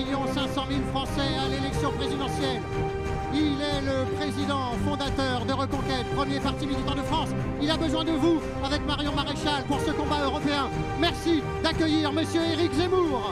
500 000 Français à l'élection présidentielle. Il est le président fondateur de Reconquête, premier parti militant de France. Il a besoin de vous, avec Marion Maréchal, pour ce combat européen. Merci d'accueillir Monsieur Éric Zemmour.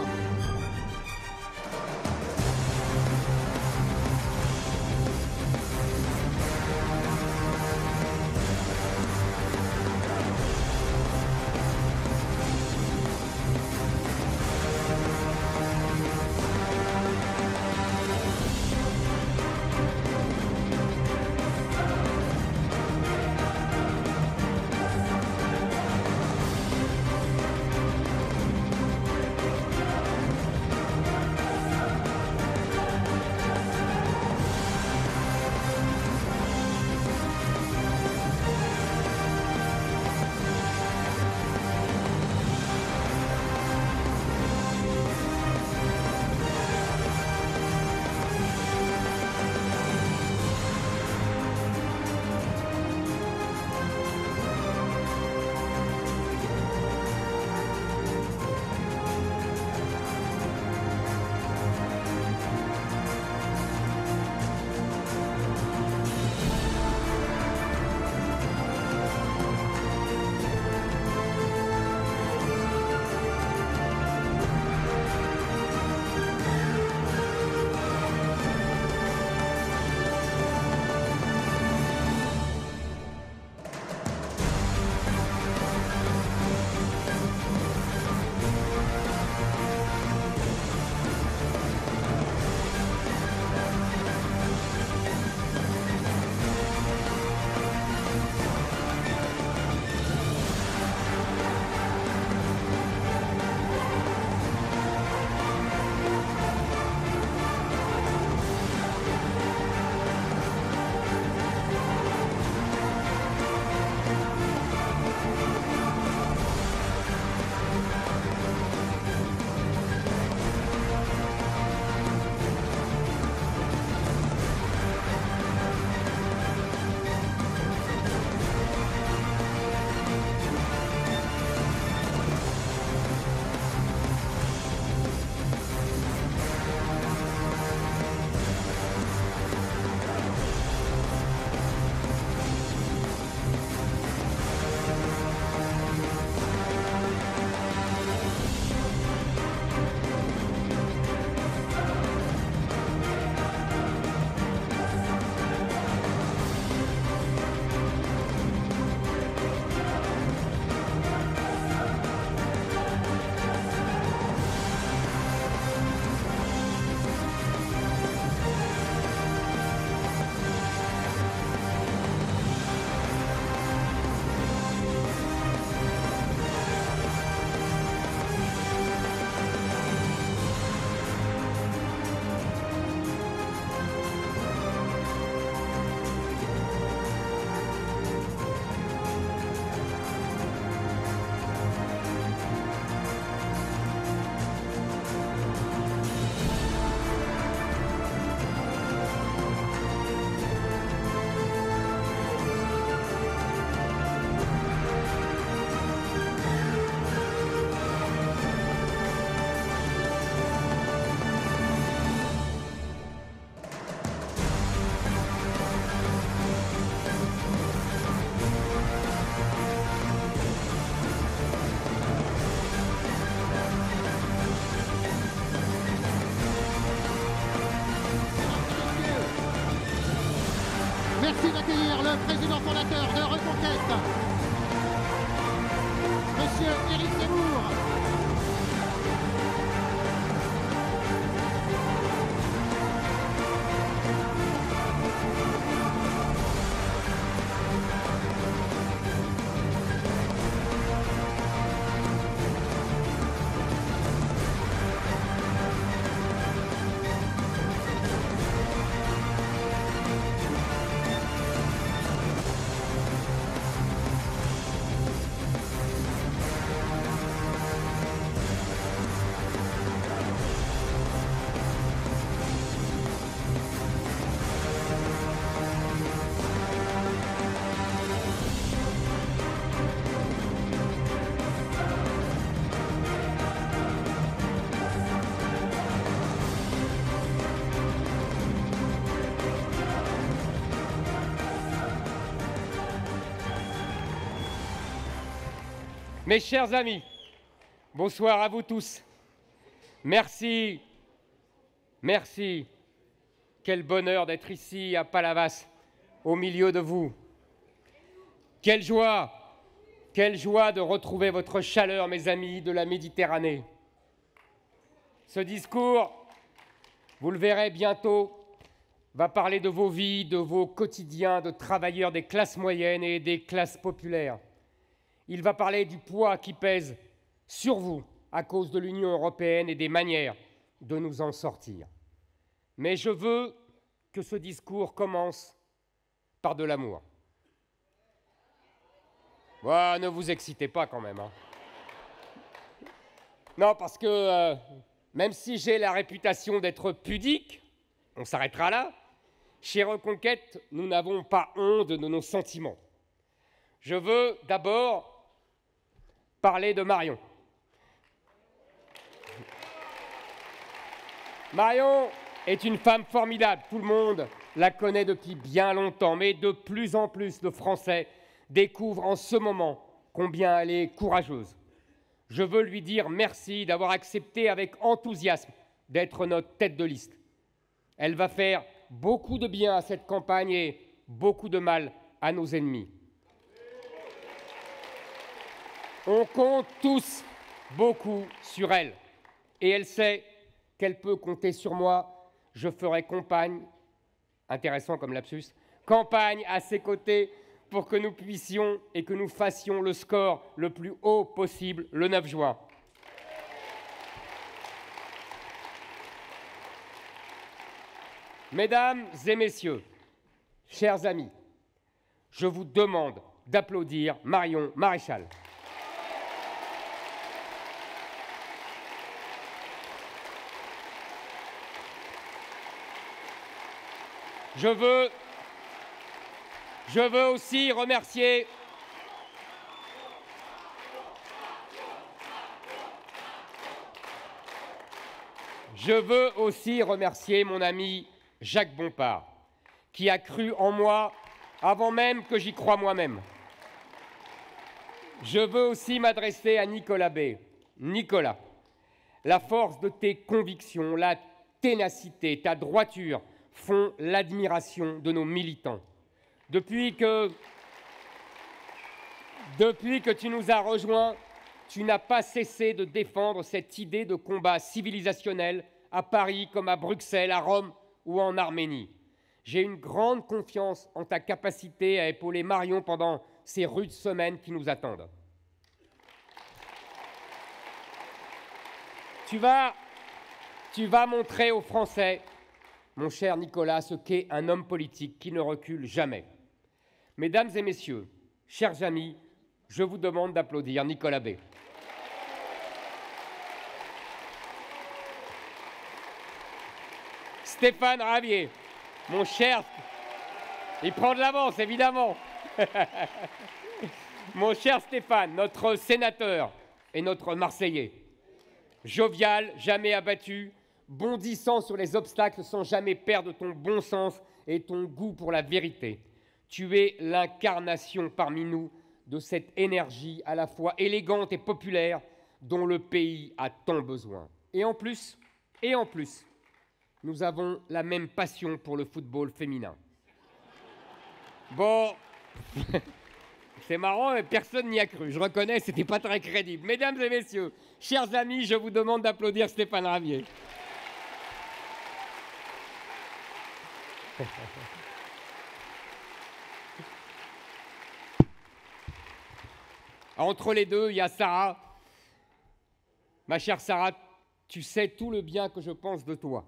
Merci d'accueillir le président fondateur de Reconquête, Monsieur Éric Zemmour. Mes chers amis, bonsoir à vous tous. Merci, merci. Quel bonheur d'être ici à Palavas, au milieu de vous. Quelle joie de retrouver votre chaleur, mes amis de la Méditerranée. Ce discours, vous le verrez bientôt, va parler de vos vies, de vos quotidiens de travailleurs des classes moyennes et des classes populaires. Il va parler du poids qui pèse sur vous à cause de l'Union européenne et des manières de nous en sortir. Mais je veux que ce discours commence par de l'amour. Ne vous excitez pas quand même. Hein. Non, parce que même si j'ai la réputation d'être pudique, on s'arrêtera là, chez Reconquête, nous n'avons pas honte de nos sentiments. Je veux d'abord parler de Marion. Marion est une femme formidable, tout le monde la connaît depuis bien longtemps, mais de plus en plus de Français découvrent en ce moment combien elle est courageuse. Je veux lui dire merci d'avoir accepté avec enthousiasme d'être notre tête de liste. Elle va faire beaucoup de bien à cette campagne et beaucoup de mal à nos ennemis. On compte tous beaucoup sur elle et elle sait qu'elle peut compter sur moi. Je ferai campagne, intéressant comme lapsus, campagne à ses côtés pour que nous puissions et que nous fassions le score le plus haut possible le 9 juin. Mesdames et messieurs, chers amis, je vous demande d'applaudir Marion Maréchal. Je veux aussi remercier mon ami Jacques Bompard, qui a cru en moi avant même que j'y croie moi-même. Je veux aussi m'adresser à Nicolas B. Nicolas, la force de tes convictions, la ténacité, ta droiture font l'admiration de nos militants. Depuis que tu nous as rejoints, tu n'as pas cessé de défendre cette idée de combat civilisationnel à Paris comme à Bruxelles, à Rome ou en Arménie. J'ai une grande confiance en ta capacité à épauler Marion pendant ces rudes semaines qui nous attendent. Tu vas montrer aux Français, mon cher Nicolas, ce qu'est un homme politique qui ne recule jamais. Mesdames et messieurs, chers amis, je vous demande d'applaudir Nicolas B. Stéphane Ravier, mon cher... Il prend de l'avance, évidemment. Mon cher Stéphane, notre sénateur et notre Marseillais. Jovial, jamais abattu, bondissant sur les obstacles sans jamais perdre ton bon sens et ton goût pour la vérité. Tu es l'incarnation parmi nous de cette énergie à la fois élégante et populaire dont le pays a tant besoin. Et en plus, nous avons la même passion pour le football féminin. Bon, c'est marrant, mais personne n'y a cru. Je reconnais, c'était pas très crédible. Mesdames et messieurs, chers amis, je vous demande d'applaudir Stéphane Ravier. Entre les deux, il y a Sarah. Ma chère Sarah, tu sais tout le bien que je pense de toi.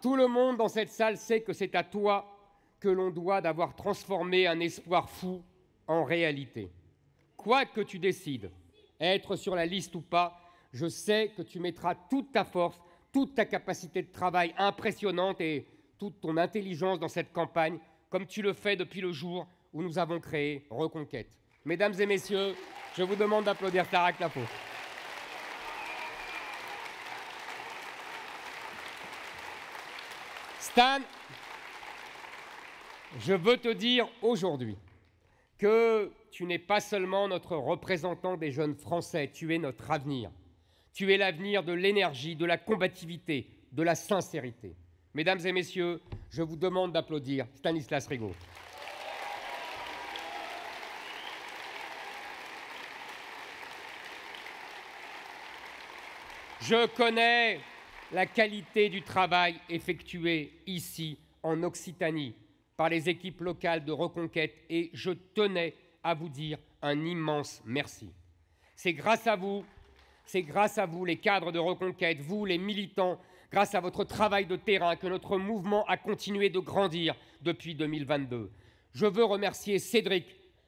Tout le monde dans cette salle sait que c'est à toi que l'on doit d'avoir transformé un espoir fou en réalité. Quoi que tu décides, être sur la liste ou pas, je sais que tu mettras toute ta force, toute ta capacité de travail impressionnante et toute ton intelligence dans cette campagne, comme tu le fais depuis le jour où nous avons créé Reconquête. Mesdames et messieurs, je vous demande d'applaudir Sarah Clapeau. Stan, je veux te dire aujourd'hui que tu n'es pas seulement notre représentant des jeunes Français, tu es notre avenir. Tu es l'avenir de l'énergie, de la combativité, de la sincérité. Mesdames et messieurs, je vous demande d'applaudir Stanislas Rigaud. Je connais la qualité du travail effectué ici, en Occitanie, par les équipes locales de Reconquête et je tenais à vous dire un immense merci. C'est grâce à vous, les cadres de Reconquête, vous, les militants, grâce à votre travail de terrain, que notre mouvement a continué de grandir depuis 2022. Je veux remercier Cédric,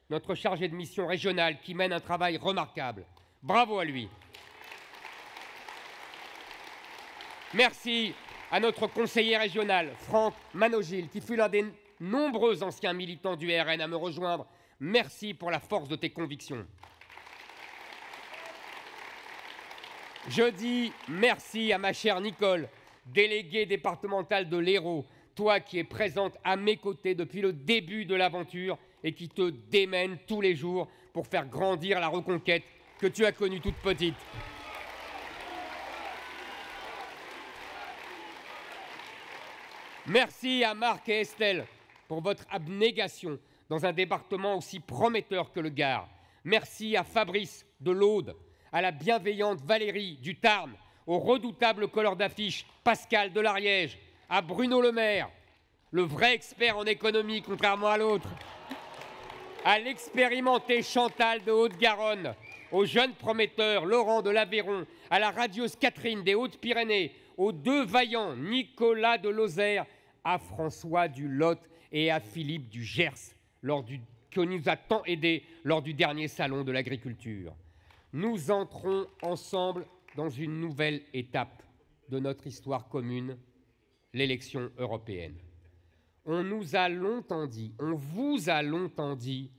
notre chargé de mission régionale, qui mène un travail remarquable. Bravo à lui. Merci à notre conseiller régional, Franck Manogil, qui fut l'un des nombreux anciens militants du RN à me rejoindre. Merci pour la force de tes convictions. Je dis merci à ma chère Nicole, déléguée départementale de l'Hérault, toi qui es présente à mes côtés depuis le début de l'aventure et qui te démène tous les jours pour faire grandir la Reconquête que tu as connue toute petite. Merci à Marc et Estelle pour votre abnégation dans un département aussi prometteur que le Gard. Merci à Fabrice de l'Aude, à la bienveillante Valérie du Tarn, au redoutable colleur d'affiche Pascal de l'Ariège, à Bruno Le Maire, le vrai expert en économie contrairement à l'autre, à l'expérimenté Chantal de Haute-Garonne, au jeune prometteur Laurent de l'Aveyron, à la radieuse Catherine des Hautes-Pyrénées, aux deux vaillants Nicolas de Lozère, à François du Lot et à Philippe du Gers, que nous a tant aidés lors du dernier salon de l'agriculture. Nous entrons ensemble dans une nouvelle étape de notre histoire commune, l'élection européenne. On nous a longtemps dit, on vous a longtemps dit,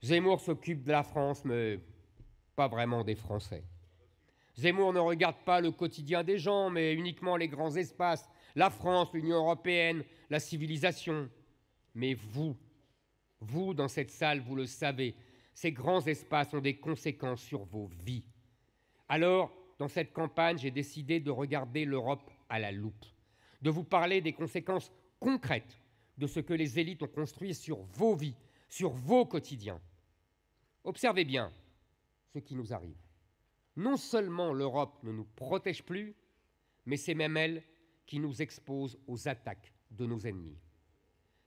Zemmour s'occupe de la France, mais pas vraiment des Français. Zemmour ne regarde pas le quotidien des gens, mais uniquement les grands espaces, la France, l'Union européenne, la civilisation. Mais vous, dans cette salle, vous le savez, ces grands espaces ont des conséquences sur vos vies. Alors, dans cette campagne, j'ai décidé de regarder l'Europe à la loupe, de vous parler des conséquences concrètes de ce que les élites ont construit sur vos vies, sur vos quotidiens. Observez bien ce qui nous arrive. Non seulement l'Europe ne nous protège plus, mais c'est même elle qui nous expose aux attaques de nos ennemis.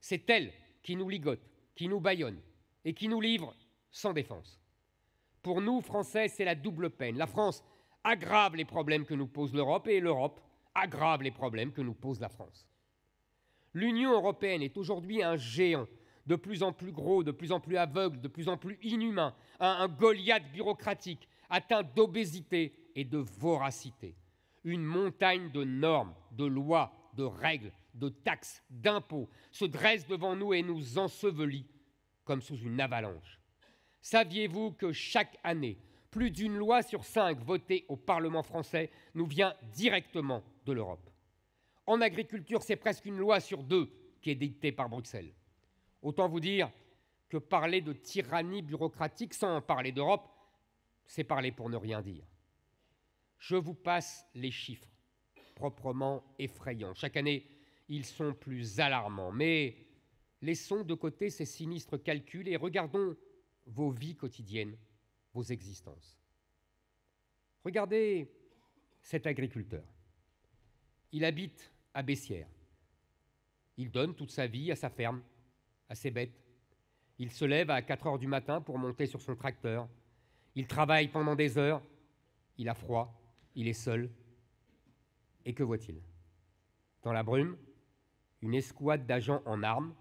C'est elle qui nous ligote, qui nous bâillonne et qui nous livre sans défense. Pour nous, Français, c'est la double peine. La France aggrave les problèmes que nous pose l'Europe et l'Europe aggrave les problèmes que nous pose la France. L'Union européenne est aujourd'hui un géant, de plus en plus gros, de plus en plus aveugle, de plus en plus inhumain, un Goliath bureaucratique, atteint d'obésité et de voracité. Une montagne de normes, de lois, de règles, de taxes, d'impôts se dresse devant nous et nous ensevelit comme sous une avalanche. Saviez-vous que chaque année, plus d'une loi sur 5 votée au Parlement français nous vient directement de l'Europe? En agriculture, c'est presque une loi sur 2 qui est dictée par Bruxelles. Autant vous dire que parler de tyrannie bureaucratique sans parler d'Europe, c'est parler pour ne rien dire. Je vous passe les chiffres, proprement effrayants. Chaque année, ils sont plus alarmants. Mais laissons de côté ces sinistres calculs et regardons vos vies quotidiennes, vos existences. Regardez cet agriculteur. Il habite à Bessières. Il donne toute sa vie à sa ferme, à ses bêtes. Il se lève à 4 heures du matin pour monter sur son tracteur. Il travaille pendant des heures. Il a froid. Il est seul. Et que voit-il? Dans la brume, une escouade d'agents en armes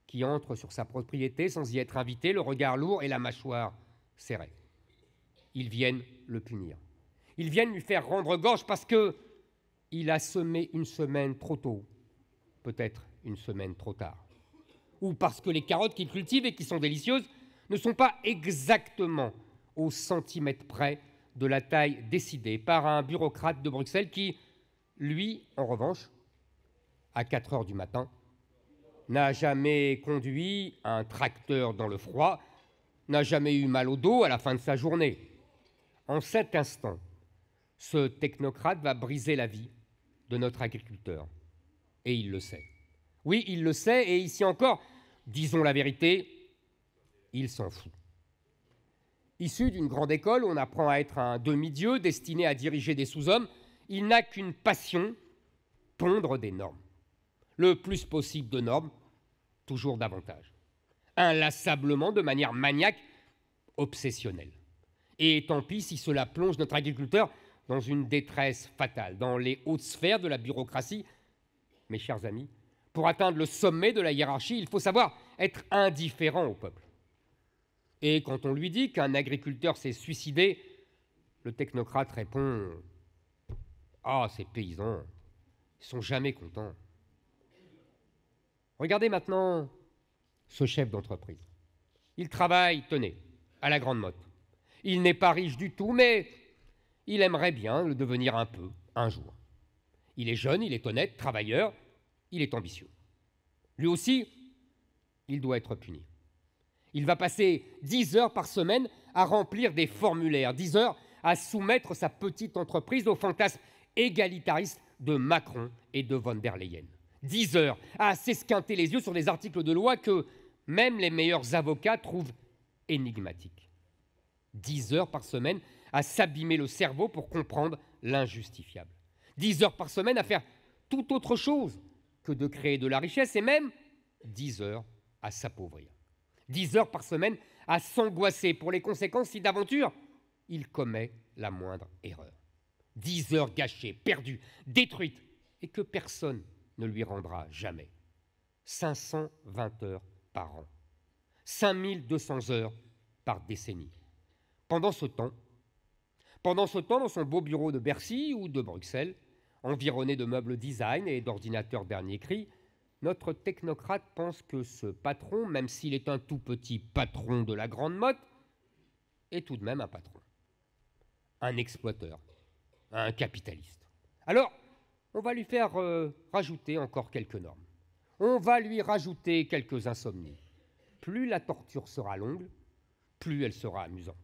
qui entrent sur sa propriété sans y être invités, le regard lourd et la mâchoire serrée. Ils viennent le punir. Ils viennent lui faire rendre gorge parce qu'il a semé une semaine trop tôt, peut-être une semaine trop tard. Ou parce que les carottes qu'il cultive et qui sont délicieuses ne sont pas exactement au centimètre près de la taille décidée par un bureaucrate de Bruxelles qui, lui, en revanche, à 4 heures du matin, n'a jamais conduit un tracteur dans le froid n'a jamais eu mal au dos à la fin de sa journée. En cet instant, ce technocrate va briser la vie de notre agriculteur. Et il le sait. Oui, il le sait, et ici encore, disons la vérité, il s'en fout. Issu d'une grande école, on apprend à être un demi-dieu destiné à diriger des sous-hommes. Il n'a qu'une passion, pondre des normes. Le plus possible de normes, toujours davantage. Inlassablement, de manière maniaque, obsessionnelle. Et tant pis si cela plonge notre agriculteur dans une détresse fatale, dans les hautes sphères de la bureaucratie. Mes chers amis, pour atteindre le sommet de la hiérarchie, il faut savoir être indifférent au peuple. Et quand on lui dit qu'un agriculteur s'est suicidé, le technocrate répond « Ah, ces paysans, ils sont jamais contents. » Regardez maintenant ce chef d'entreprise. Il travaille, tenez, à la grande motte. Il n'est pas riche du tout, mais il aimerait bien le devenir un peu, un jour. Il est jeune, il est honnête, travailleur, il est ambitieux. Lui aussi, il doit être puni. Il va passer 10 heures par semaine à remplir des formulaires, 10 heures à soumettre sa petite entreprise aux fantasmes égalitaristes de Macron et de von der Leyen. 10 heures à s'esquinter les yeux sur des articles de loi que même les meilleurs avocats trouvent énigmatiques. 10 heures par semaine à s'abîmer le cerveau pour comprendre l'injustifiable. 10 heures par semaine à faire tout autre chose que de créer de la richesse et même 10 heures à s'appauvrir. 10 heures par semaine à s'angoisser pour les conséquences si d'aventure il commet la moindre erreur. 10 heures gâchées, perdues, détruites et que personne ne lui rendra jamais. 520 heures par an. 5200 heures par décennie. Pendant ce temps, dans son beau bureau de Bercy ou de Bruxelles, environné de meubles design et d'ordinateurs dernier cri, notre technocrate pense que ce patron, même s'il est un tout petit patron de la grande motte, est tout de même un patron. Un exploiteur, un capitaliste. Alors, on va lui faire rajouter encore quelques normes. On va lui rajouter quelques insomnies. Plus la torture sera longue, plus elle sera amusante.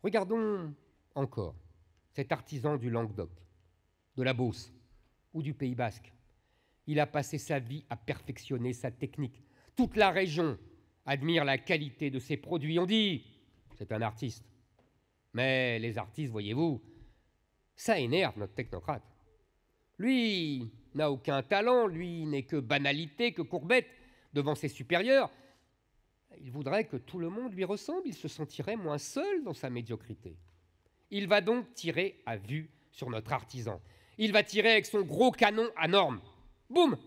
Regardons encore cet artisan du Languedoc, de la Beauce ou du Pays Basque. Il a passé sa vie à perfectionner sa technique. Toute la région admire la qualité de ses produits. On dit, c'est un artiste. Mais les artistes, voyez-vous, ça énerve notre technocrate. Lui n'a aucun talent, lui n'est que banalité, que courbette devant ses supérieurs. Il voudrait que tout le monde lui ressemble, il se sentirait moins seul dans sa médiocrité. Il va donc tirer à vue sur notre artisan. Il va tirer avec son gros canon à normes. Boum!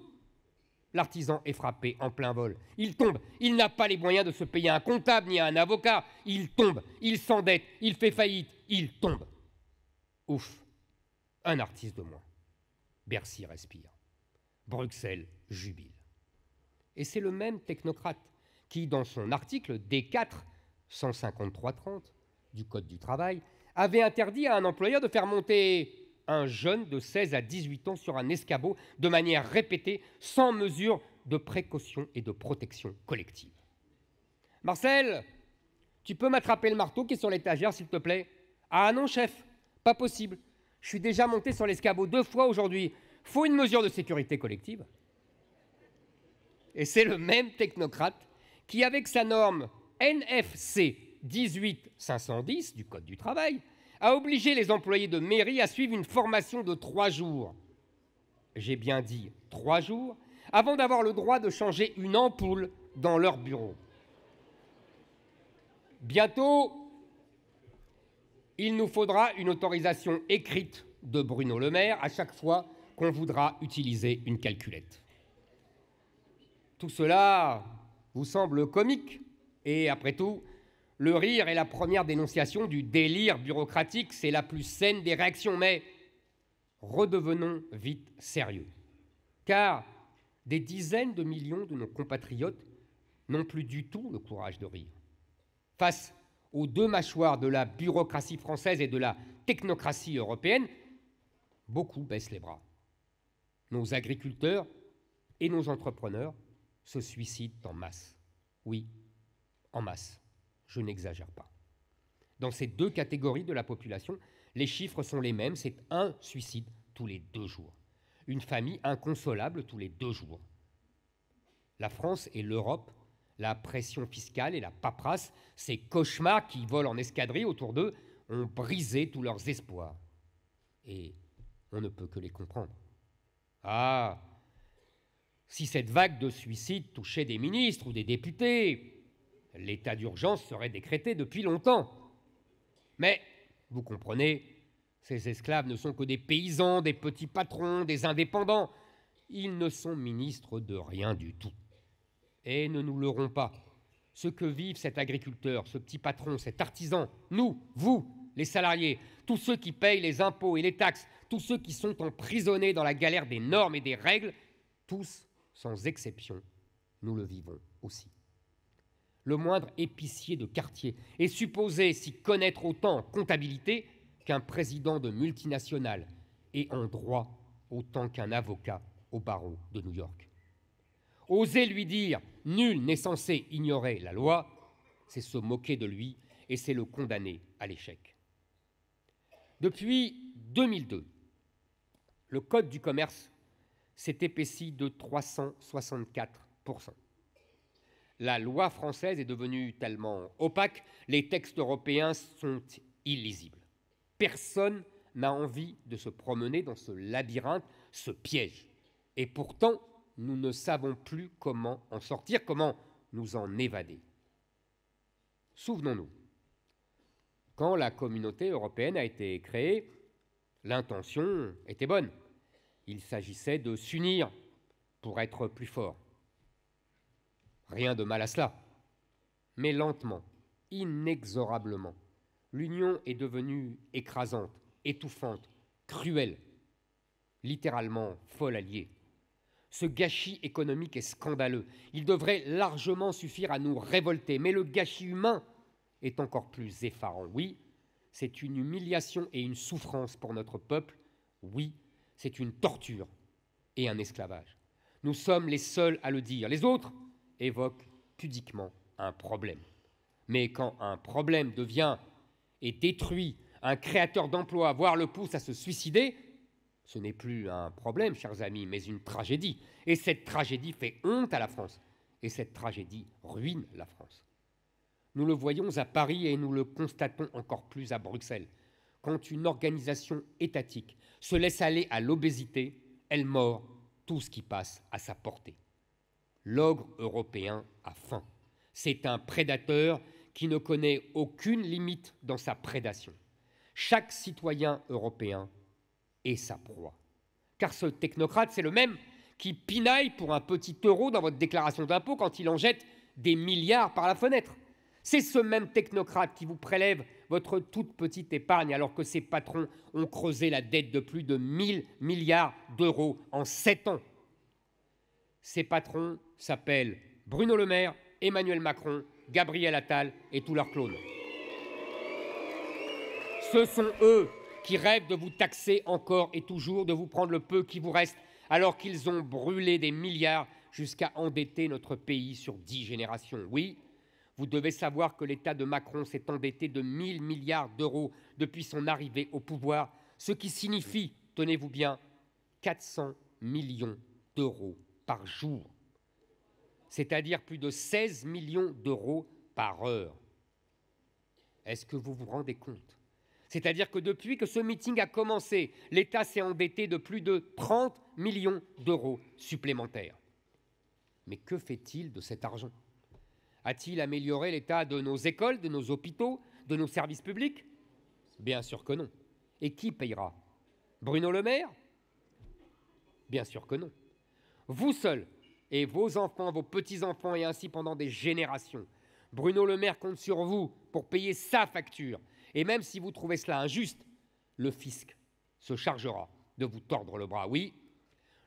L'artisan est frappé en plein vol. Il tombe. Il n'a pas les moyens de se payer un comptable ni un avocat. Il tombe. Il s'endette. Il fait faillite. Il tombe. Ouf! Un artiste de moins. Bercy respire. Bruxelles jubile. Et c'est le même technocrate qui, dans son article D4 153-30 du Code du travail, avait interdit à un employeur de faire monter un jeune de 16 à 18 ans sur un escabeau de manière répétée, sans mesure de précaution et de protection collective. « Marcel, tu peux m'attraper le marteau qui est sur l'étagère, s'il te plaît ?»« Ah non, chef, pas possible. Je suis déjà monté sur l'escabeau 2 fois aujourd'hui. Faut une mesure de sécurité collective. » Et c'est le même technocrate qui, avec sa norme NFC 18510 du Code du travail, a obligé les employés de mairie à suivre une formation de 3 jours. J'ai bien dit 3 jours, avant d'avoir le droit de changer une ampoule dans leur bureau. Bientôt, il nous faudra une autorisation écrite de Bruno Le Maire à chaque fois qu'on voudra utiliser une calculette. Tout cela vous semble comique, et après tout, le rire est la première dénonciation du délire bureaucratique, c'est la plus saine des réactions, mais redevenons vite sérieux. Car des dizaines de millions de nos compatriotes n'ont plus du tout le courage de rire. Face aux 2 mâchoires de la bureaucratie française et de la technocratie européenne, beaucoup baissent les bras. Nos agriculteurs et nos entrepreneurs se suicident en masse. Oui, en masse. Je n'exagère pas. Dans ces deux catégories de la population, les chiffres sont les mêmes, c'est un suicide tous les 2 jours. Une famille inconsolable tous les 2 jours. La France et l'Europe, la pression fiscale et la paperasse, ces cauchemars qui volent en escadrille autour d'eux, ont brisé tous leurs espoirs. Et on ne peut que les comprendre. Ah, si cette vague de suicides touchait des ministres ou des députés, l'état d'urgence serait décrété depuis longtemps. Mais, vous comprenez, ces esclaves ne sont que des paysans, des petits patrons, des indépendants. Ils ne sont ministres de rien du tout. Et ne nous leurrons pas. Ce que vivent cet agriculteur, ce petit patron, cet artisan, nous, vous, les salariés, tous ceux qui payent les impôts et les taxes, tous ceux qui sont emprisonnés dans la galère des normes et des règles, tous, sans exception, nous le vivons aussi. Le moindre épicier de quartier est supposé s'y connaître autant en comptabilité qu'un président de multinationale et en droit autant qu'un avocat au barreau de New York. Oser lui dire « nul n'est censé ignorer la loi », c'est se moquer de lui et c'est le condamner à l'échec. Depuis 2002, le Code du commerce s'est épaissi de 364%. La loi française est devenue tellement opaque, les textes européens sont illisibles. Personne n'a envie de se promener dans ce labyrinthe, ce piège. Et pourtant, nous ne savons plus comment en sortir, comment nous en évader. Souvenons-nous, quand la communauté européenne a été créée, l'intention était bonne. Il s'agissait de s'unir pour être plus fort. Rien de mal à cela. Mais lentement, inexorablement, l'union est devenue écrasante, étouffante, cruelle, littéralement folle à lier. Ce gâchis économique est scandaleux. Il devrait largement suffire à nous révolter, mais le gâchis humain est encore plus effarant. Oui, c'est une humiliation et une souffrance pour notre peuple. Oui, c'est une torture et un esclavage. Nous sommes les seuls à le dire. Les autres évoquent pudiquement un problème. Mais quand un problème devient et détruit un créateur d'emplois, voire le pousse à se suicider, ce n'est plus un problème, chers amis, mais une tragédie. Et cette tragédie fait honte à la France. Et cette tragédie ruine la France. Nous le voyons à Paris et nous le constatons encore plus à Bruxelles. Quand une organisation étatique se laisse aller à l'obésité, elle mord tout ce qui passe à sa portée. L'ogre européen a faim. C'est un prédateur qui ne connaît aucune limite dans sa prédation. Chaque citoyen européen est sa proie. Car ce technocrate, c'est le même qui pinaille pour un petit euro dans votre déclaration d'impôt quand il en jette des milliards par la fenêtre. C'est ce même technocrate qui vous prélève votre toute petite épargne alors que ses patrons ont creusé la dette de plus de 1000 milliards d'euros en 7 ans. Ces patrons s'appellent Bruno Le Maire, Emmanuel Macron, Gabriel Attal et tous leurs clones. Ce sont eux qui rêvent de vous taxer encore et toujours, de vous prendre le peu qui vous reste, alors qu'ils ont brûlé des milliards jusqu'à endetter notre pays sur 10 générations. Oui, vous devez savoir que l'État de Macron s'est endetté de 1000 milliards d'euros depuis son arrivée au pouvoir, ce qui signifie, tenez-vous bien, 400 millions d'euros par jour, c'est-à-dire plus de 16 millions d'euros par heure. Est-ce que vous vous rendez compte ? C'est-à-dire que depuis que ce meeting a commencé, l'État s'est endetté de plus de 30 millions d'euros supplémentaires. Mais que fait-il de cet argent ? A-t-il amélioré l'état de nos écoles, de nos hôpitaux, de nos services publics ? Bien sûr que non. Et qui payera ? Bruno Le Maire ? Bien sûr que non. Vous seuls et vos enfants, vos petits-enfants, et ainsi pendant des générations. Bruno Le Maire compte sur vous pour payer sa facture. Et même si vous trouvez cela injuste, le fisc se chargera de vous tordre le bras. Oui,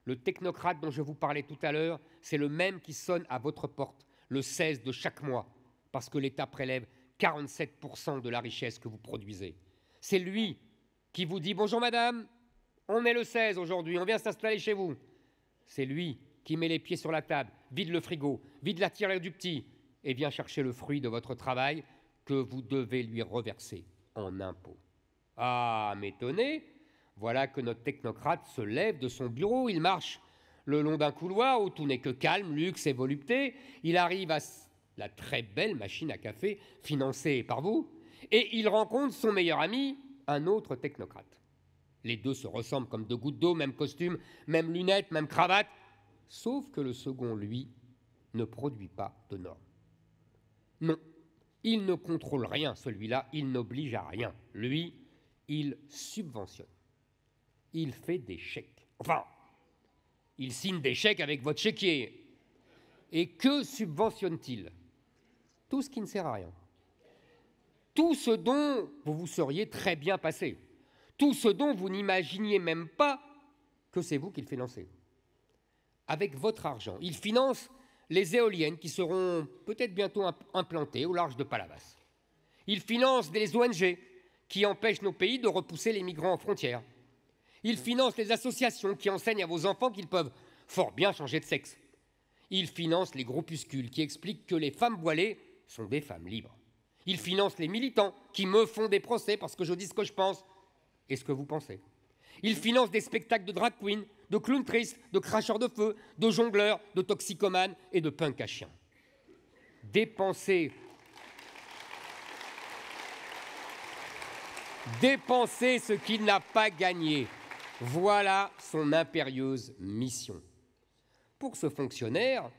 le technocrate dont je vous parlais tout à l'heure, c'est le même qui sonne à votre porte le 16 de chaque mois, parce que l'État prélève 47% de la richesse que vous produisez. C'est lui qui vous dit « Bonjour madame, on est le 16 aujourd'hui, on vient s'installer chez vous ». C'est lui qui met les pieds sur la table, vide le frigo, vide la tirelire du petit, et vient chercher le fruit de votre travail que vous devez lui reverser en impôts. Ah, m'étonner, voilà que notre technocrate se lève de son bureau, il marche le long d'un couloir où tout n'est que calme, luxe et volupté, il arrive à la très belle machine à café financée par vous, et il rencontre son meilleur ami, un autre technocrate. Les deux se ressemblent comme deux gouttes d'eau, même costume, même lunettes, même cravate, sauf que le second, lui, ne produit pas de normes. Non, il ne contrôle rien, celui-là, il n'oblige à rien. Lui, il subventionne. Il fait des chèques. Enfin, il signe des chèques avec votre chéquier. Et que subventionne-t-il? Tout ce qui ne sert à rien. Tout ce dont vous vous seriez très bien passé. Tout ce dont vous n'imaginiez même pas que c'est vous qui le financez. Avec votre argent, il finance les éoliennes qui seront peut-être bientôt implantées au large de Palavas. Il finance des ONG qui empêchent nos pays de repousser les migrants aux frontières. Il finance les associations qui enseignent à vos enfants qu'ils peuvent fort bien changer de sexe. Il finance les groupuscules qui expliquent que les femmes voilées sont des femmes libres. Il finance les militants qui me font des procès parce que je dis ce que je pense et ce que vous pensez. Il finance des spectacles de drag queens, de clowns tristes, de cracheurs de feu, de jongleurs, de toxicomanes et de punks à chiens. Dépenser ce qu'il n'a pas gagné, voilà son impérieuse mission. Pour ce fonctionnaire,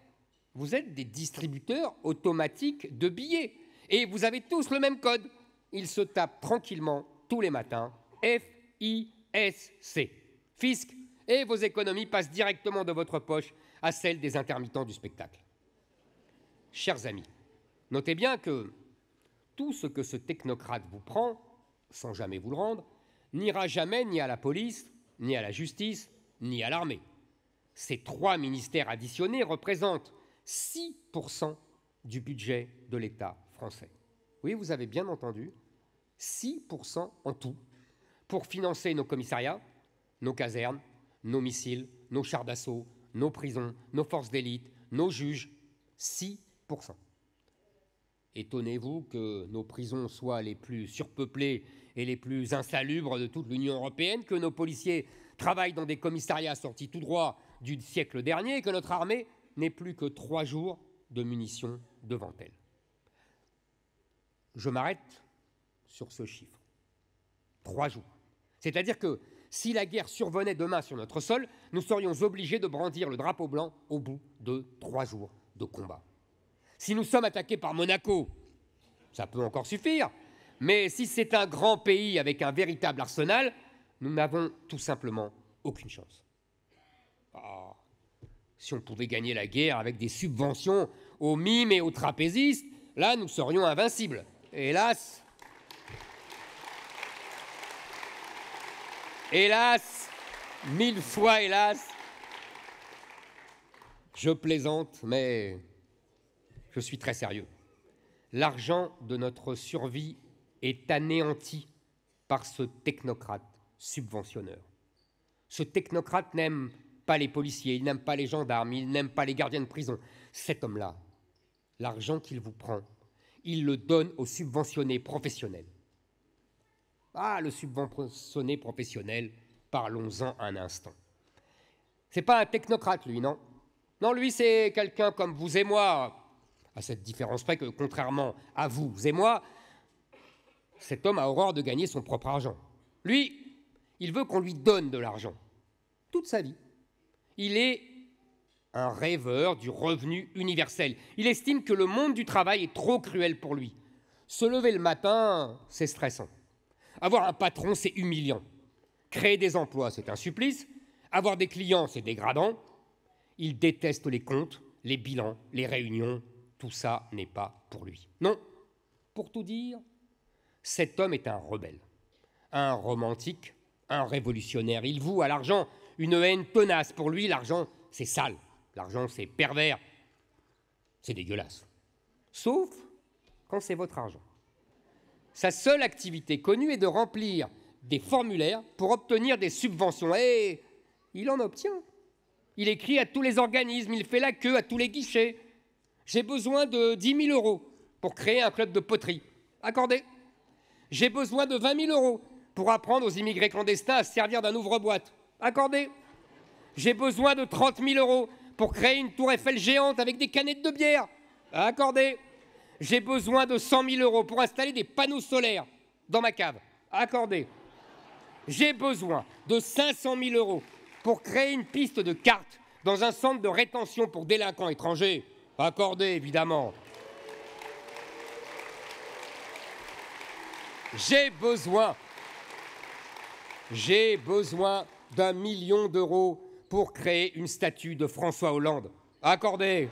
vous êtes des distributeurs automatiques de billets et vous avez tous le même code. Il se tape tranquillement tous les matins FISC, fisc, et vos économies passent directement de votre poche à celles des intermittents du spectacle. Chers amis, notez bien que tout ce que ce technocrate vous prend, sans jamais vous le rendre, n'ira jamais ni à la police, ni à la justice, ni à l'armée. Ces 3 ministères additionnés représentent 6% du budget de l'État français. Oui, vous avez bien entendu, 6% en tout, pour financer nos commissariats, nos casernes, nos missiles, nos chars d'assaut, nos prisons, nos forces d'élite, nos juges, 6%. Étonnez-vous que nos prisons soient les plus surpeuplées et les plus insalubres de toute l'Union européenne, que nos policiers travaillent dans des commissariats sortis tout droit du siècle dernier et que notre armée n'ait plus que 3 jours de munitions devant elle. Je m'arrête sur ce chiffre. 3 jours. C'est-à-dire que si la guerre survenait demain sur notre sol, nous serions obligés de brandir le drapeau blanc au bout de 3 jours de combat. Si nous sommes attaqués par Monaco, ça peut encore suffire, mais si c'est un grand pays avec un véritable arsenal, nous n'avons tout simplement aucune chance. Oh, si on pouvait gagner la guerre avec des subventions aux mimes et aux trapézistes, là nous serions invincibles. Hélas, 1000 fois hélas, je plaisante, mais je suis très sérieux. L'argent de notre survie est anéanti par ce technocrate subventionneur. Ce technocrate n'aime pas les policiers, il n'aime pas les gendarmes, il n'aime pas les gardiens de prison. Cet homme-là, l'argent qu'il vous prend, il le donne aux subventionnés professionnels. Ah, le subventionné professionnel, parlons-en un instant. C'est pas un technocrate, lui, non? Non, lui, c'est quelqu'un comme vous et moi, à cette différence près que, contrairement à vous et moi, cet homme a horreur de gagner son propre argent. Lui, il veut qu'on lui donne de l'argent, toute sa vie. Il est un rêveur du revenu universel. Il estime que le monde du travail est trop cruel pour lui. Se lever le matin, c'est stressant. Avoir un patron, c'est humiliant. Créer des emplois, c'est un supplice. Avoir des clients, c'est dégradant. Il déteste les comptes, les bilans, les réunions. Tout ça n'est pas pour lui. Non, pour tout dire, cet homme est un rebelle, un romantique, un révolutionnaire. Il voue à l'argent une haine tenace. Pour lui, l'argent, c'est sale. L'argent, c'est pervers. C'est dégueulasse. Sauf quand c'est votre argent. Sa seule activité connue est de remplir des formulaires pour obtenir des subventions. Et il en obtient. Il écrit à tous les organismes, il fait la queue à tous les guichets. J'ai besoin de 10 000 € pour créer un club de poterie. Accordé. J'ai besoin de 20 000 € pour apprendre aux immigrés clandestins à se servir d'un ouvre-boîte. Accordé. J'ai besoin de 30 000 € pour créer une tour Eiffel géante avec des canettes de bière. Accordé. J'ai besoin de 100 000 € pour installer des panneaux solaires dans ma cave. Accordé. J'ai besoin de 500 000 € pour créer une piste de cartes dans un centre de rétention pour délinquants étrangers. Accordé, évidemment. J'ai besoin d'1 million d'euros pour créer une statue de François Hollande. Accordé.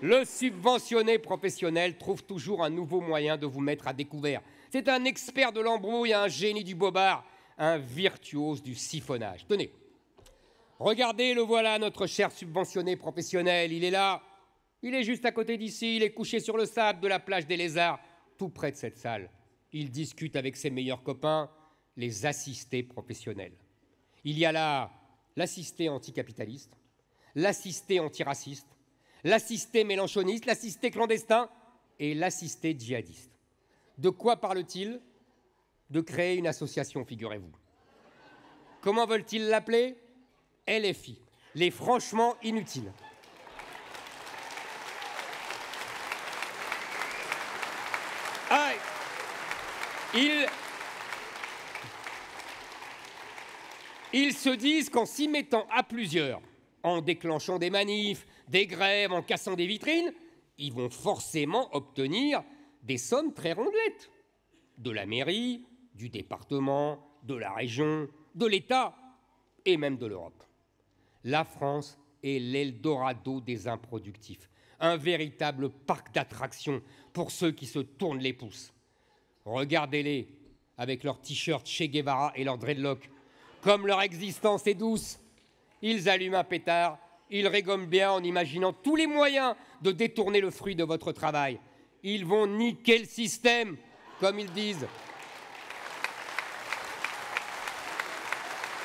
Le subventionné professionnel trouve toujours un nouveau moyen de vous mettre à découvert. C'est un expert de l'embrouille, un génie du bobard, un virtuose du siphonnage. Tenez, regardez, le voilà, notre cher subventionné professionnel. Il est là, il est juste à côté d'ici, il est couché sur le sable de la plage des Lézards, tout près de cette salle. Il discute avec ses meilleurs copains, les assistés professionnels. Il y a là l'assisté anticapitaliste, l'assisté antiraciste, l'assisté mélenchoniste, l'assisté clandestin et l'assisté djihadiste. De quoi parle-t-il? De créer une association, figurez-vous. Comment veulent-ils l'appeler? LFI, les franchement inutiles. Ah, ils se disent qu'en s'y mettant à plusieurs, en déclenchant des manifs, des grèves, en cassant des vitrines, ils vont forcément obtenir des sommes très rondelettes. De la mairie, du département, de la région, de l'État et même de l'Europe. La France est l'Eldorado des improductifs, un véritable parc d'attractions pour ceux qui se tournent les pouces. Regardez-les avec leurs t-shirts Che Guevara et leurs dreadlocks. Comme leur existence est douce, ils allument un pétard, ils rigolent bien en imaginant tous les moyens de détourner le fruit de votre travail. Ils vont niquer le système, comme ils disent.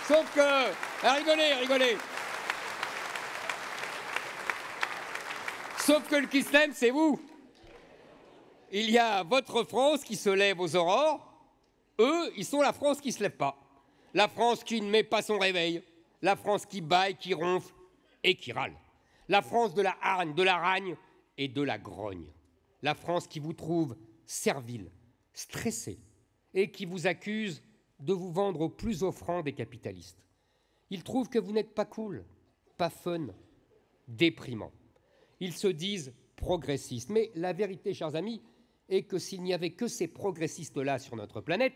Sauf que... rigolez. Sauf que le système, c'est vous. Il y a votre France qui se lève aux aurores. Eux, ils sont la France qui ne se lève pas. La France qui ne met pas son réveil. La France qui bâille, qui ronfle et qui râle. La France de la hargne, de la ragne et de la grogne. La France qui vous trouve servile, stressé et qui vous accuse de vous vendre au plus offrant des capitalistes. Ils trouvent que vous n'êtes pas cool, pas fun, déprimant. Ils se disent progressistes. Mais la vérité, chers amis, est que s'il n'y avait que ces progressistes-là sur notre planète,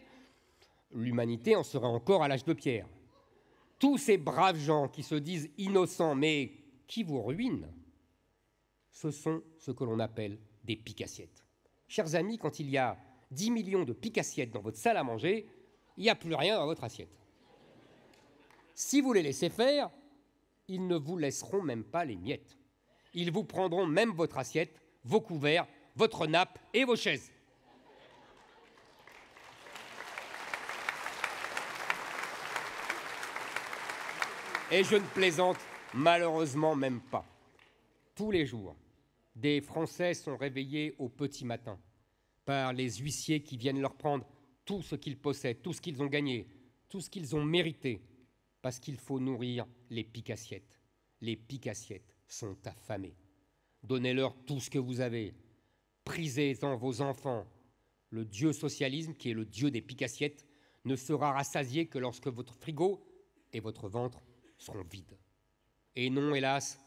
l'humanité en serait encore à l'âge de pierre. Tous ces braves gens qui se disent innocents, mais qui vous ruinent, ce sont ce que l'on appelle des piques-assiettes. Chers amis, quand il y a 10 millions de piques-assiettes dans votre salle à manger, il n'y a plus rien dans votre assiette. Si vous les laissez faire, ils ne vous laisseront même pas les miettes. Ils vous prendront même votre assiette, vos couverts, votre nappe et vos chaises. Et je ne plaisante malheureusement même pas. Tous les jours, des Français sont réveillés au petit matin par les huissiers qui viennent leur prendre tout ce qu'ils possèdent, tout ce qu'ils ont gagné, tout ce qu'ils ont mérité, parce qu'il faut nourrir les piques-assiettes. Les piques-assiettes sont affamés. Donnez-leur tout ce que vous avez. Prisez-en vos enfants. Le dieu socialisme, qui est le dieu des piques-assiettes, ne sera rassasié que lorsque votre frigo et votre ventre seront vides. Et non, hélas,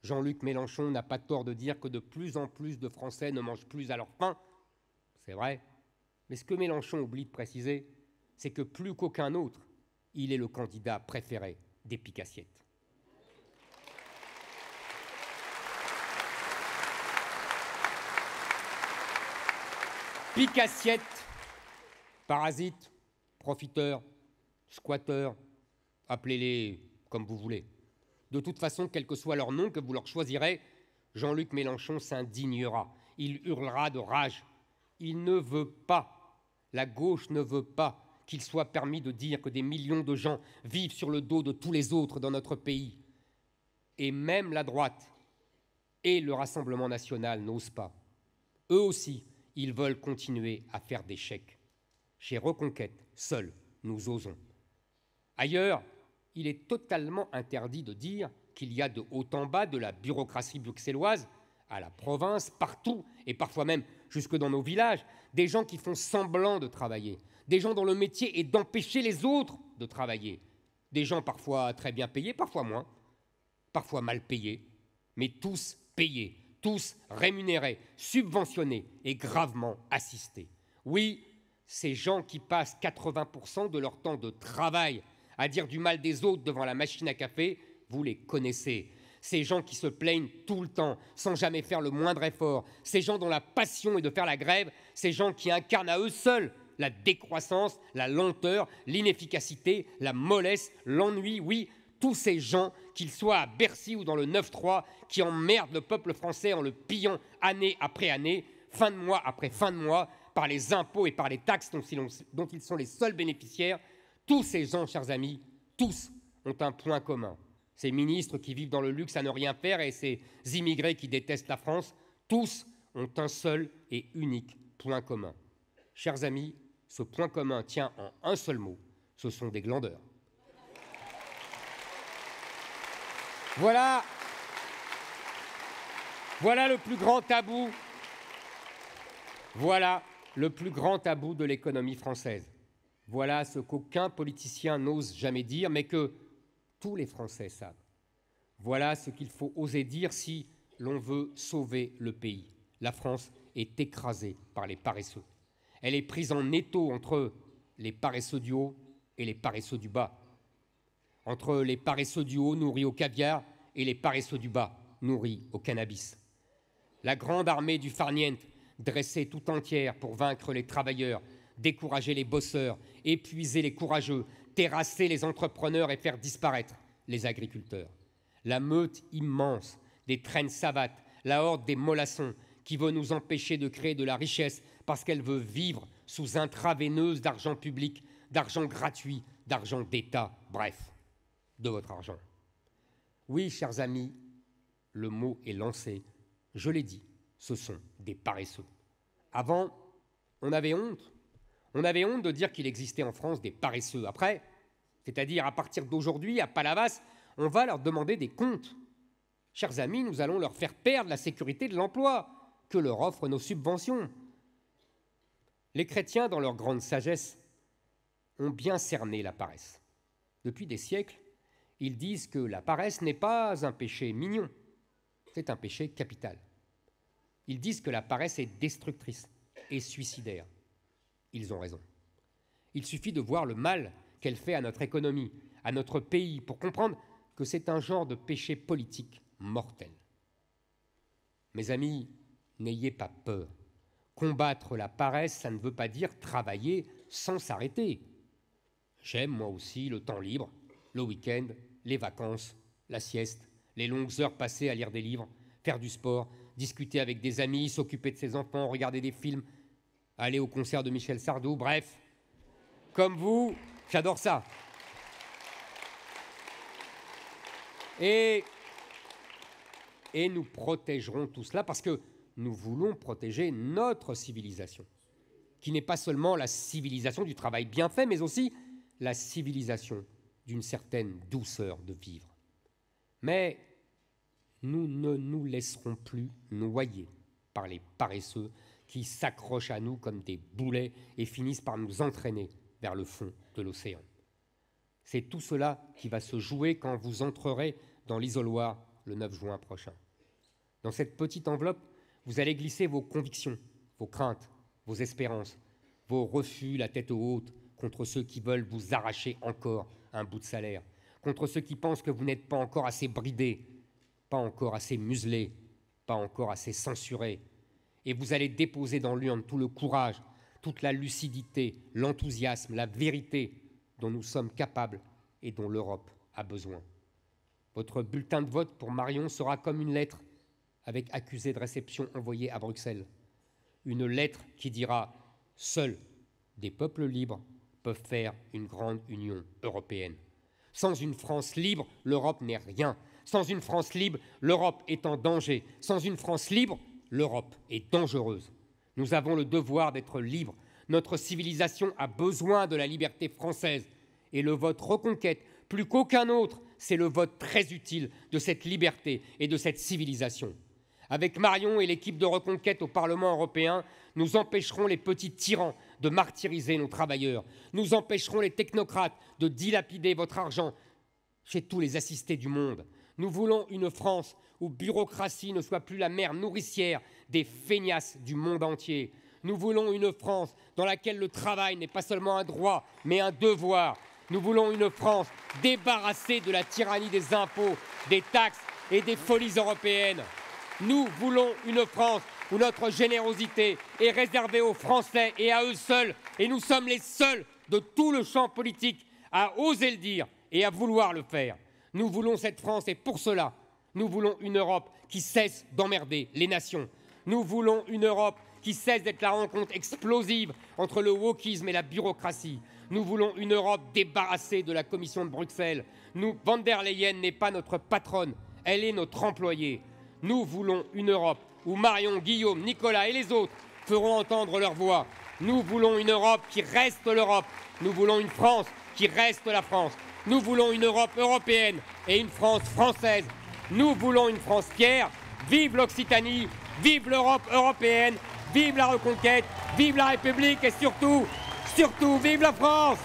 Jean-Luc Mélenchon n'a pas tort de dire que de plus en plus de Français ne mangent plus à leur faim. C'est vrai. Mais ce que Mélenchon oublie de préciser, c'est que plus qu'aucun autre, il est le candidat préféré des piques-assiettes. Piques-assiettes, parasites, profiteurs, squatteurs, appelez-les comme vous voulez. De toute façon, quel que soit leur nom que vous leur choisirez, Jean-Luc Mélenchon s'indignera. Il hurlera de rage. Il ne veut pas, la gauche ne veut pas qu'il soit permis de dire que des millions de gens vivent sur le dos de tous les autres dans notre pays. Et même la droite et le Rassemblement national n'osent pas. Eux aussi, ils veulent continuer à faire des chèques. Chez Reconquête, seuls, nous osons. Ailleurs, il est totalement interdit de dire qu'il y a de haut en bas de la bureaucratie bruxelloise, à la province, partout, et parfois même jusque dans nos villages, des gens qui font semblant de travailler, des gens dont le métier est d'empêcher les autres de travailler, des gens parfois très bien payés, parfois moins, parfois mal payés, mais tous payés, tous rémunérés, subventionnés et gravement assistés. Oui, ces gens qui passent 80% de leur temps de travail à dire du mal des autres devant la machine à café, vous les connaissez. Ces gens qui se plaignent tout le temps, sans jamais faire le moindre effort, ces gens dont la passion est de faire la grève, ces gens qui incarnent à eux seuls la décroissance, la lenteur, l'inefficacité, la mollesse, l'ennui, oui, tous ces gens, qu'ils soient à Bercy ou dans le 9-3, qui emmerdent le peuple français en le pillant année après année, fin de mois après fin de mois, par les impôts et par les taxes dont ils sont les seuls bénéficiaires, tous ces gens, chers amis, tous ont un point commun. Ces ministres qui vivent dans le luxe à ne rien faire et ces immigrés qui détestent la France, tous ont un seul et unique point commun. Chers amis, ce point commun tient en un seul mot, ce sont des glandeurs. Voilà le plus grand tabou. Voilà le plus grand tabou de l'économie française. Voilà ce qu'aucun politicien n'ose jamais dire, mais que tous les Français savent. Voilà ce qu'il faut oser dire si l'on veut sauver le pays. La France est écrasée par les paresseux. Elle est prise en étau entre les paresseux du haut et les paresseux du bas. Entre les paresseux du haut nourris au caviar et les paresseux du bas nourris au cannabis. La grande armée du farniente, dressée tout entière pour vaincre les travailleurs, décourager les bosseurs, épuiser les courageux, terrasser les entrepreneurs et faire disparaître les agriculteurs. La meute immense des traînes savates, la horde des mollassons qui veut nous empêcher de créer de la richesse parce qu'elle veut vivre sous intraveineuse d'argent public, d'argent gratuit, d'argent d'État, bref, de votre argent. Oui, chers amis, le mot est lancé. Je l'ai dit, ce sont des paresseux. Avant, on avait honte. On avait honte de dire qu'il existait en France des paresseux. Après, c'est-à-dire à partir d'aujourd'hui, à Palavas, on va leur demander des comptes. Chers amis, nous allons leur faire perdre la sécurité de l'emploi que leur offrent nos subventions. Les chrétiens, dans leur grande sagesse, ont bien cerné la paresse. Depuis des siècles, ils disent que la paresse n'est pas un péché mignon, c'est un péché capital. Ils disent que la paresse est destructrice et suicidaire. Ils ont raison. Il suffit de voir le mal qu'elle fait à notre économie, à notre pays, pour comprendre que c'est un genre de péché politique mortel. Mes amis, n'ayez pas peur. Combattre la paresse, ça ne veut pas dire travailler sans s'arrêter. J'aime moi aussi le temps libre, le week-end, les vacances, la sieste, les longues heures passées à lire des livres, faire du sport, discuter avec des amis, s'occuper de ses enfants, regarder des films, aller au concert de Michel Sardou, bref. Comme vous, j'adore ça. Et nous protégerons tout cela parce que nous voulons protéger notre civilisation, qui n'est pas seulement la civilisation du travail bien fait, mais aussi la civilisation d'une certaine douceur de vivre. Mais nous ne nous laisserons plus noyer par les paresseux qui s'accrochent à nous comme des boulets et finissent par nous entraîner vers le fond de l'océan. C'est tout cela qui va se jouer quand vous entrerez dans l'isoloir le 9 juin prochain. Dans cette petite enveloppe, vous allez glisser vos convictions, vos craintes, vos espérances, vos refus la tête haute contre ceux qui veulent vous arracher encore un bout de salaire, contre ceux qui pensent que vous n'êtes pas encore assez bridé, pas encore assez muselé, pas encore assez censuré. Et vous allez déposer dans l'urne tout le courage, toute la lucidité, l'enthousiasme, la vérité dont nous sommes capables et dont l'Europe a besoin. Votre bulletin de vote pour Marion sera comme une lettre avec accusé de réception envoyée à Bruxelles. Une lettre qui dira « Seuls des peuples libres peuvent faire une grande Union européenne. Sans une France libre, l'Europe n'est rien. Sans une France libre, l'Europe est en danger. Sans une France libre, l'Europe est dangereuse. Nous avons le devoir d'être libres. Notre civilisation a besoin de la liberté française. Et le vote Reconquête, plus qu'aucun autre, c'est le vote très utile de cette liberté et de cette civilisation. Avec Marion et l'équipe de Reconquête au Parlement européen, nous empêcherons les petits tyrans de martyriser nos travailleurs. Nous empêcherons les technocrates de dilapider votre argent chez tous les assistés du monde. Nous voulons une France où bureaucratie ne soit plus la mère nourricière des feignasses du monde entier. Nous voulons une France dans laquelle le travail n'est pas seulement un droit, mais un devoir. Nous voulons une France débarrassée de la tyrannie des impôts, des taxes et des folies européennes. Nous voulons une France où notre générosité est réservée aux Français et à eux seuls. Et nous sommes les seuls de tout le champ politique à oser le dire et à vouloir le faire. Nous voulons cette France et pour cela, nous voulons une Europe qui cesse d'emmerder les nations. Nous voulons une Europe qui cesse d'être la rencontre explosive entre le wokisme et la bureaucratie. Nous voulons une Europe débarrassée de la Commission de Bruxelles. Van der Leyen n'est pas notre patronne, elle est notre employée. Nous voulons une Europe où Marion, Guillaume, Nicolas et les autres feront entendre leur voix. Nous voulons une Europe qui reste l'Europe. Nous voulons une France qui reste la France. Nous voulons une Europe européenne et une France française. Nous voulons une France fière. Vive l'Occitanie, vive l'Europe européenne, vive la Reconquête, vive la République et surtout, vive la France!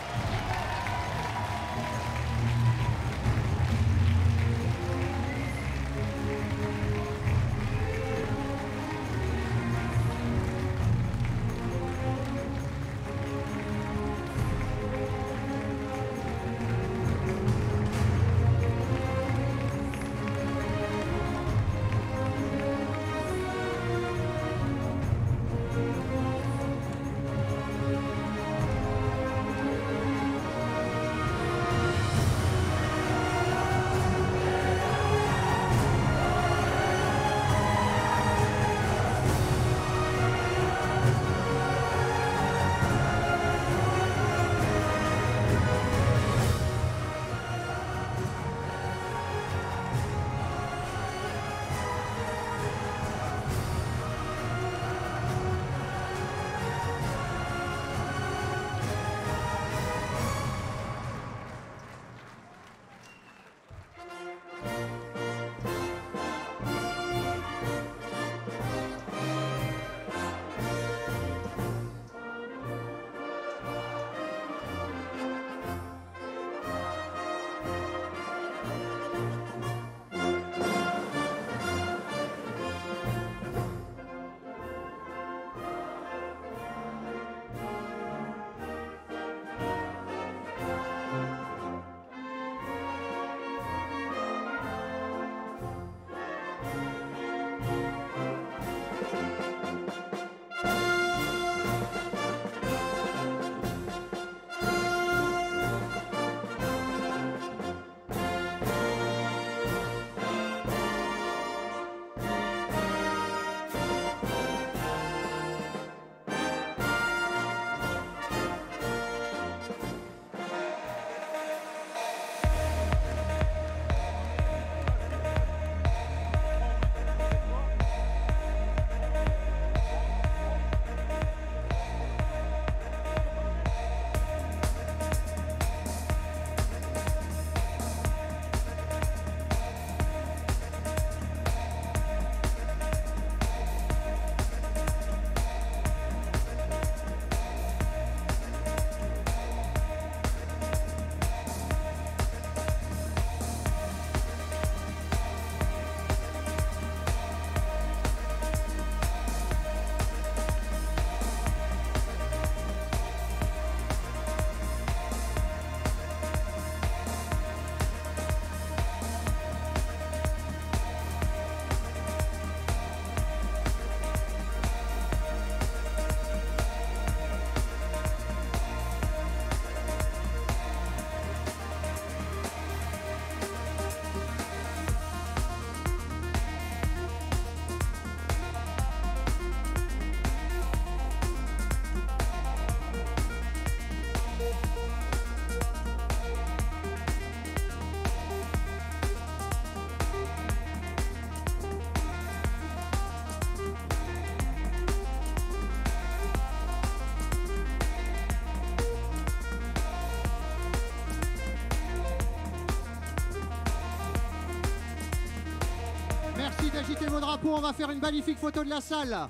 agitez vos drapeaux, on va faire une magnifique photo de la salle.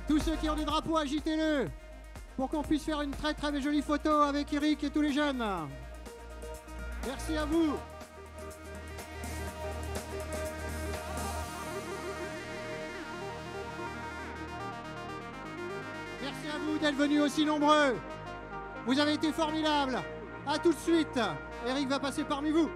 Tous ceux qui ont des drapeaux, agitez-le pour qu'on puisse faire une très très jolie photo avec Eric et tous les jeunes. Merci à vous. Merci à vous d'être venus aussi nombreux. Vous avez été formidables. À tout de suite. Eric va passer parmi vous.